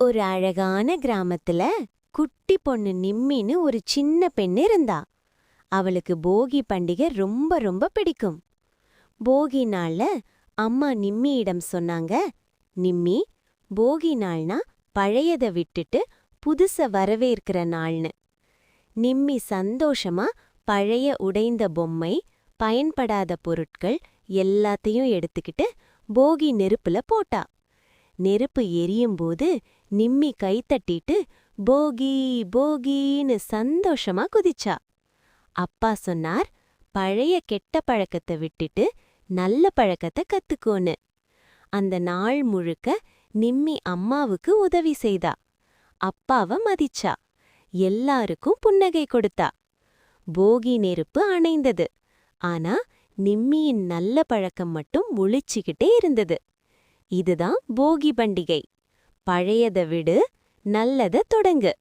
ஒரு அழகான கிராமத்துல குட்டி பொண்ணு நிம்மின்னு ஒரு சின்ன பெண் இருந்தா. அவளுக்கு போகி பண்டிகை ரொம்ப ரொம்ப பிடிக்கும். போகி நாள்ல அம்மா நிம்மியிடம் சொன்னாங்க, நிம்மி, போகி நாள்னா பழையத விட்டுட்டு புதுச வரவேற்கிற நாள்னு. நிம்மி சந்தோஷமா பழைய உடைந்த பொம்மை, பயன்படாத பொருட்கள் எல்லாத்தையும் எடுத்துக்கிட்டு போகி நெருப்புல போட்டா. நெருப்பு எரியும்போது நிம்மி கைத்தட்டிட்டு போகி போகின்னு சந்தோஷமா குதிச்சா. அப்பா சொன்னார், பழைய கெட்ட பழக்கத்தை விட்டுட்டு நல்ல பழக்கத்தை கத்துக்கோன்னு. அந்த நாள் முழுக்க நிம்மி அம்மாவுக்கு உதவி செய்தா. அப்பாவ மதிச்சா. எல்லாருக்கும் புன்னகை கொடுத்தா. போகி நெருப்பு அணைந்தது. ஆனா நிம்மியின் நல்ல பழக்கம் மட்டும் முழிச்சுக்கிட்டே இருந்தது. இதுதான் போகி பண்டிகை. பழையத விடு, நல்லத தொடங்கு.